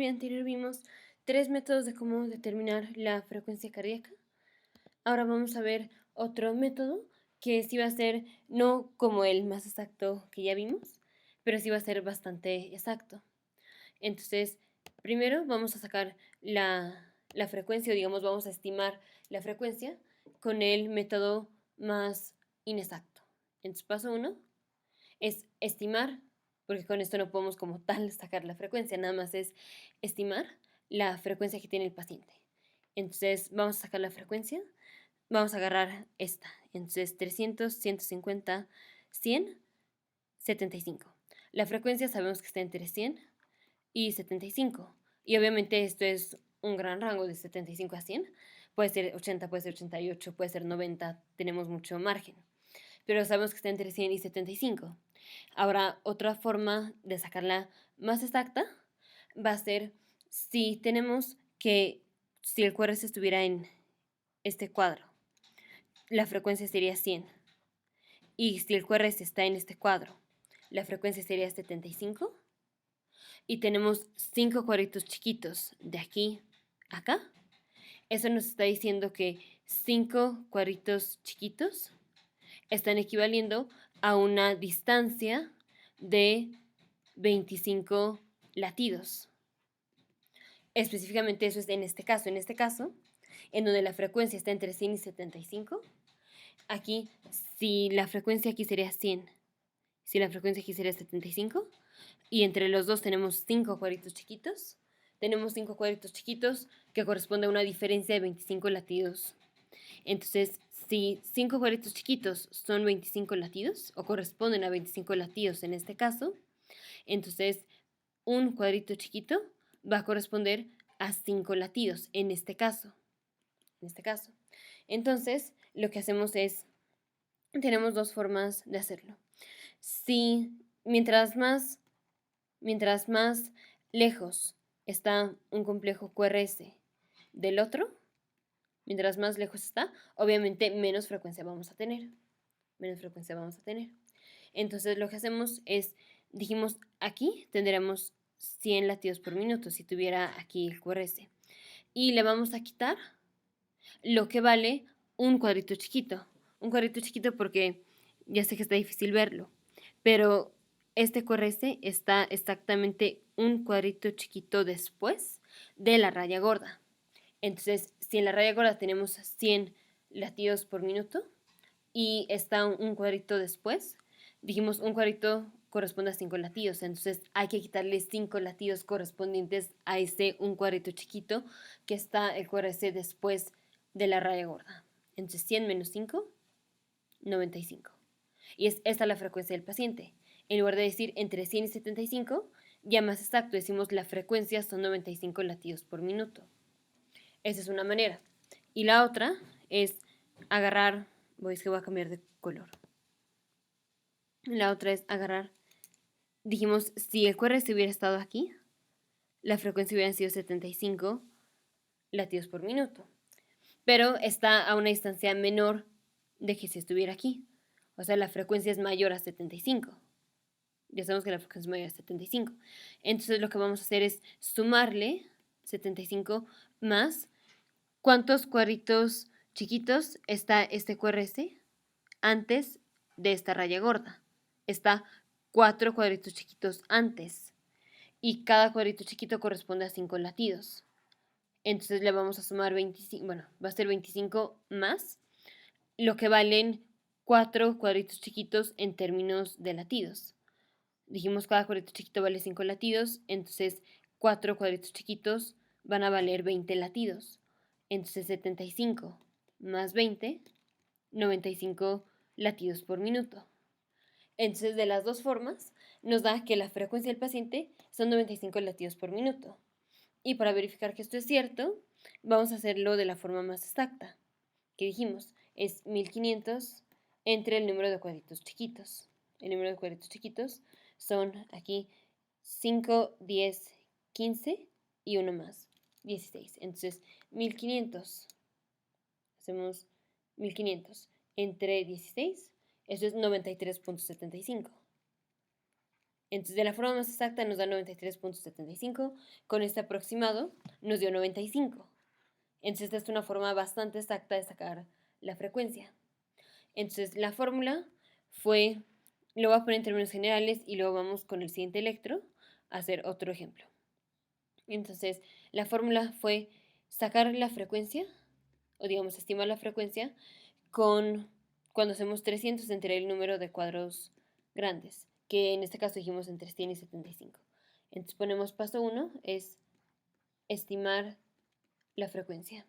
video anterior vimos 3 métodos de cómo determinar la frecuencia cardíaca. Ahora vamos a ver otro método que sí va a ser no como el más exacto que ya vimos, pero sí va a ser bastante exacto. Entonces, primero vamos a sacar la frecuencia, o digamos, vamos a estimar la frecuencia con el método más inexacto. Entonces, paso 1 es estimar, porque con esto no podemos como tal sacar la frecuencia, nada más es estimar la frecuencia que tiene el paciente. Entonces, vamos a sacar la frecuencia, vamos a agarrar esta. Entonces, 300, 150, 100, 75. La frecuencia sabemos que está entre 100 y 75. Y obviamente esto es un gran rango de 75 a 100. Puede ser 80, puede ser 88, puede ser 90. Tenemos mucho margen. Pero sabemos que está entre 100 y 75. Ahora, otra forma de sacarla más exacta va a ser si tenemos que, si el QRS estuviera en este cuadro, la frecuencia sería 100. Y si el QRS está en este cuadro, la frecuencia sería 75. Y tenemos 5 cuadritos chiquitos de aquí a acá. Eso nos está diciendo que 5 cuadritos chiquitos están equivaliendo a una distancia de 25 latidos. Específicamente eso es en este caso. En este caso, en donde la frecuencia está entre 100 y 75, aquí, si la frecuencia aquí sería 100, si la frecuencia aquí sería 75, y entre los dos tenemos 5 cuadritos chiquitos, tenemos 5 cuadritos chiquitos que corresponde a una diferencia de 25 latidos. Entonces, si 5 cuadritos chiquitos son 25 latidos, o corresponden a 25 latidos en este caso, entonces un cuadrito chiquito va a corresponder a 5 latidos en este caso. Entonces, lo que hacemos es, tenemos dos formas de hacerlo. Si mientras más lejos está un complejo QRS del otro, mientras más lejos está, obviamente menos frecuencia vamos a tener. Entonces lo que hacemos es, dijimos, aquí tendremos 100 latidos por minuto si tuviera aquí el QRS. Y le vamos a quitar lo que vale un cuadrito chiquito. Un cuadrito chiquito porque ya sé que está difícil verlo, pero este QRS está exactamente un cuadrito chiquito después de la raya gorda. Entonces, si en la raya gorda tenemos 100 latidos por minuto y está un cuadrito después, dijimos un cuadrito corresponde a 5 latidos, entonces hay que quitarle 5 latidos correspondientes a ese un cuadrito chiquito que está el QRS después de la raya gorda. Entonces 100 menos 5, 95. Y es esta la frecuencia del paciente. En lugar de decir entre 100 y 75, ya más exacto decimos la frecuencia son 95 latidos por minuto. Esa es una manera. Y la otra es agarrar, voy a cambiar de color. La otra es agarrar, dijimos, si el QRS hubiera estado aquí, la frecuencia hubiera sido 75 latidos por minuto. Pero está a una distancia menor de que si estuviera aquí. O sea, la frecuencia es mayor a 75. Ya sabemos que la frecuencia es mayor a 75. Entonces lo que vamos a hacer es sumarle 75 más cuántos cuadritos chiquitos está este QRS antes de esta raya gorda. Está 4 cuadritos chiquitos antes. Y cada cuadrito chiquito corresponde a 5 latidos. Entonces le vamos a sumar 25, bueno, va a ser 25 más lo que valen 4 cuadritos chiquitos en términos de latidos. Dijimos cada cuadrito chiquito vale 5 latidos, entonces 4 cuadritos chiquitos van a valer 20 latidos. Entonces 75 más 20, 95 latidos por minuto. Entonces de las dos formas nos da que la frecuencia del paciente son 95 latidos por minuto. Y para verificar que esto es cierto, vamos a hacerlo de la forma más exacta, que dijimos, es 1500 entre el número de cuadritos chiquitos. El número de cuadritos chiquitos son aquí 5, 10, 15 y uno más, 16. Entonces, 1500. Hacemos 1500 entre 16, eso es 93.75. Entonces, de la forma más exacta nos da 93.75. Con este aproximado nos dio 95. Entonces, esta es una forma bastante exacta de sacar la frecuencia. Entonces, la fórmula fue, lo voy a poner en términos generales y luego vamos con el siguiente electro a hacer otro ejemplo. Entonces, la fórmula fue sacar la frecuencia, o digamos, estimar la frecuencia, cuando hacemos 300 entre el número de cuadros grandes, que en este caso dijimos entre 100 y 75. Entonces ponemos paso 1, es estimar la frecuencia.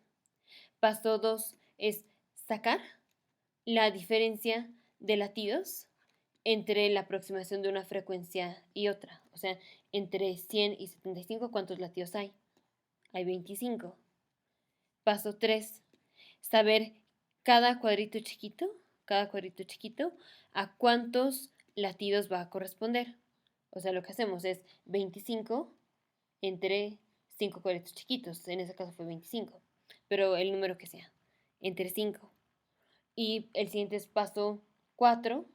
Paso 2 es sacar la diferencia de latidos entre la aproximación de una frecuencia y otra. O sea, entre 100 y 75, ¿cuántos latidos hay? Hay 25. Paso 3, saber cada cuadrito chiquito, a cuántos latidos va a corresponder. O sea, lo que hacemos es 25 entre 5 cuadritos chiquitos. En ese caso fue 25, pero el número que sea, entre 5. Y el siguiente es paso 4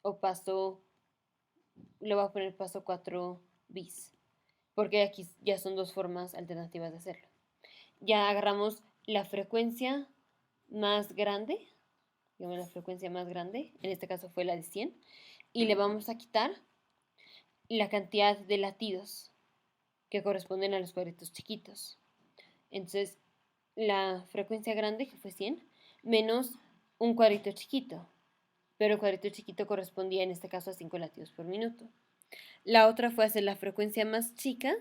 o le voy a poner paso 4 bis, porque aquí ya son dos formas alternativas de hacerlo. Ya agarramos la frecuencia más grande, digamos la frecuencia más grande, en este caso fue la de 100, y le vamos a quitar la cantidad de latidos que corresponden a los cuadritos chiquitos. Entonces, la frecuencia grande, que fue 100, menos un cuadrito chiquito, pero el cuadrito chiquito correspondía en este caso a 5 latidos por minuto. La otra fue hacer la frecuencia más chica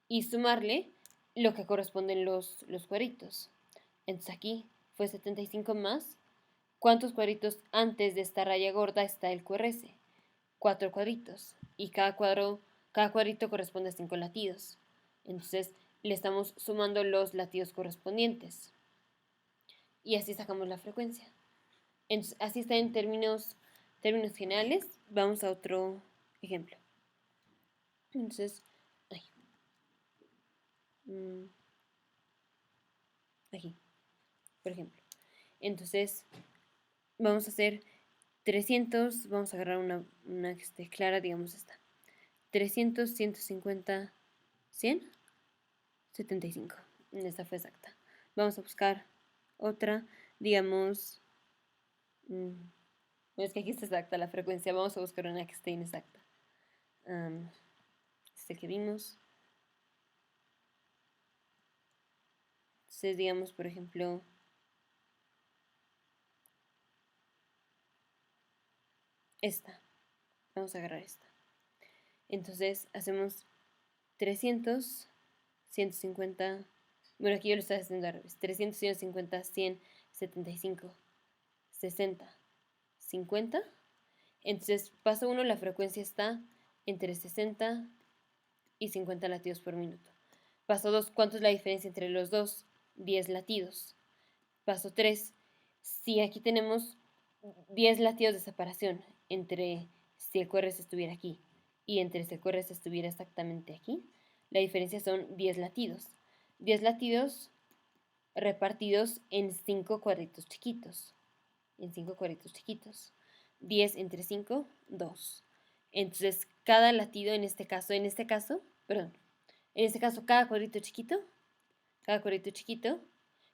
y sumarle lo que corresponden los cuadritos. Entonces aquí fue 75 más. ¿Cuántos cuadritos antes de esta raya gorda está el QRS? 4 cuadritos. Y cada cuadrito corresponde a 5 latidos. Entonces le estamos sumando los latidos correspondientes. Y así sacamos la frecuencia. Entonces, así está en términos generales. Vamos a otro ejemplo. Entonces, aquí, por ejemplo. Entonces, vamos a hacer 300, vamos a agarrar una que esté clara, digamos esta. 300, 150, 100, 75. Esta fue exacta. Vamos a buscar otra, digamos, es que aquí está exacta la frecuencia, vamos a buscar una que esté inexacta. Este que vimos. Entonces, digamos, por ejemplo, esta. Vamos a agarrar esta. Entonces, hacemos 300, 150. Bueno, aquí yo lo estoy haciendo al revés. 300, 150, 100, 75, 60, 50. Entonces, paso 1, la frecuencia está entre 60 y 50 latidos por minuto. Paso 2, ¿cuánto es la diferencia entre los dos? 10 latidos. Paso 3, si aquí tenemos 10 latidos de separación entre si el QRS estuviera aquí y entre si el QRS estuviera exactamente aquí, la diferencia son 10 latidos. 10 latidos repartidos en 5 cuadritos chiquitos. 10 entre 5, 2. Entonces, cada latido en este caso, cada cuadrito chiquito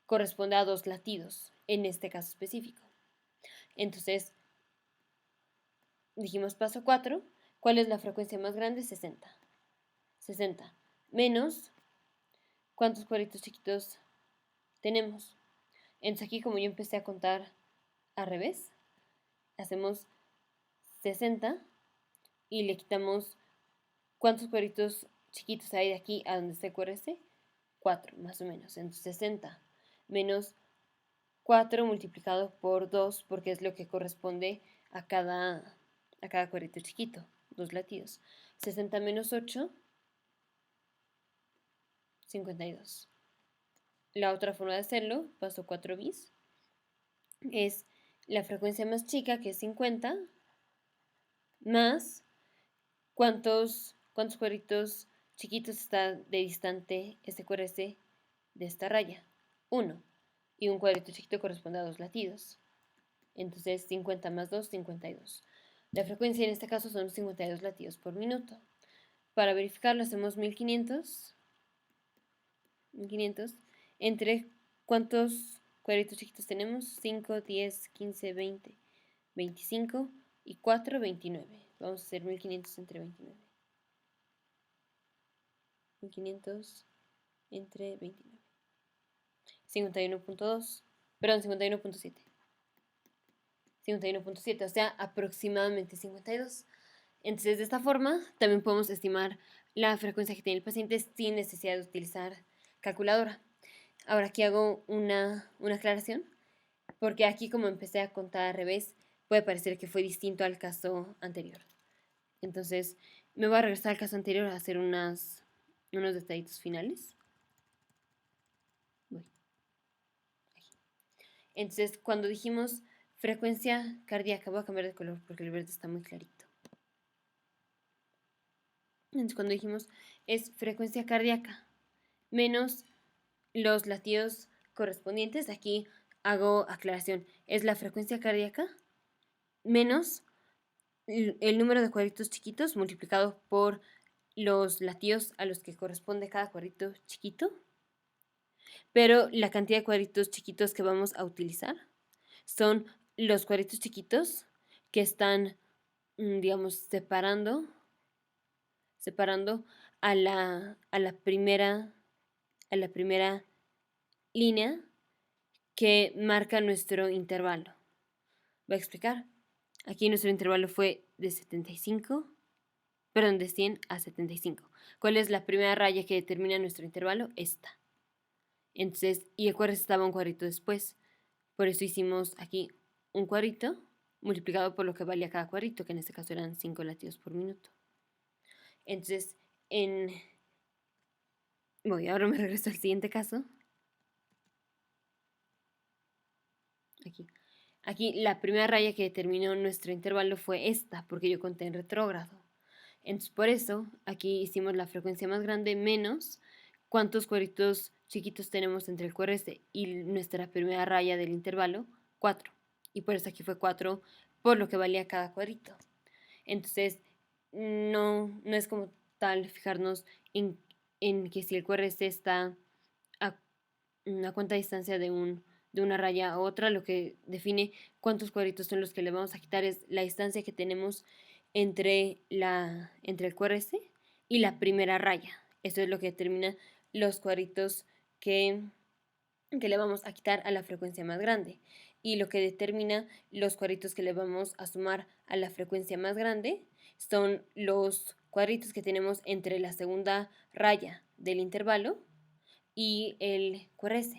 corresponde a 2 latidos, en este caso específico. Entonces, dijimos paso 4, ¿cuál es la frecuencia más grande? 60. 60 menos, ¿cuántos cuadritos chiquitos tenemos? Entonces aquí, como yo empecé a contar al revés, hacemos 60 y le quitamos, ¿cuántos cuadritos chiquitos hay de aquí a donde está el QRS? 4, más o menos. Entonces 60 menos 4 multiplicado por 2, porque es lo que corresponde a cada cuadrito chiquito, 2 latidos. 60 menos 8, 52. La otra forma de hacerlo, paso 4 bis, es la frecuencia más chica, que es 50, más cuántos cuadritos chiquitos está de distante este QRS de esta raya. 1. Y un cuadrito chiquito corresponde a 2 latidos. Entonces 50 más 2, 52. La frecuencia en este caso son 52 latidos por minuto. Para verificarlo hacemos 1500 entre cuántos cuadritos chiquitos tenemos, 5, 10, 15, 20, 25 y 4, 29. Vamos a hacer 1500 entre 29. 1500 entre 29. 51.2, perdón, 51.7. 51.7, o sea, aproximadamente 52. Entonces, de esta forma, también podemos estimar la frecuencia que tiene el paciente sin necesidad de utilizar calculadora. Ahora aquí hago una aclaración, porque aquí como empecé a contar al revés, puede parecer que fue distinto al caso anterior. Entonces, me voy a regresar al caso anterior a hacer unos detallitos finales. Voy. Entonces, cuando dijimos frecuencia cardíaca, voy a cambiar de color porque el verde está muy clarito. Entonces, cuando dijimos es frecuencia cardíaca menos los latidos correspondientes, aquí hago aclaración, es la frecuencia cardíaca menos el número de cuadritos chiquitos multiplicado por los latidos a los que corresponde cada cuadrito chiquito, pero la cantidad de cuadritos chiquitos que vamos a utilizar son los cuadritos chiquitos que están, digamos, separando a la primera línea que marca nuestro intervalo. Voy a explicar. Aquí nuestro intervalo fue de 75, perdón, de 100 a 75. ¿Cuál es la primera raya que determina nuestro intervalo? Esta. Entonces, y el cuadrito estaba un cuadrito después. Por eso hicimos aquí un cuadrito multiplicado por lo que valía cada cuadrito, que en este caso eran 5 latidos por minuto. Entonces, ahora me regreso al siguiente caso. Aquí la primera raya que determinó nuestro intervalo fue esta, porque yo conté en retrógrado. Entonces, por eso, aquí hicimos la frecuencia más grande menos cuántos cuadritos chiquitos tenemos entre el QRS y nuestra primera raya del intervalo, 4. Y por eso aquí fue 4 por lo que valía cada cuadrito. Entonces, no es como tal fijarnos en que si el QRS está a cuánta distancia de una raya a otra, lo que define cuántos cuadritos son los que le vamos a quitar es la distancia que tenemos entre el QRS y la primera raya. Eso es lo que determina los cuadritos que le vamos a quitar a la frecuencia más grande. Y lo que determina los cuadritos que le vamos a sumar a la frecuencia más grande son los cuadritos que tenemos entre la segunda raya del intervalo y el QRS.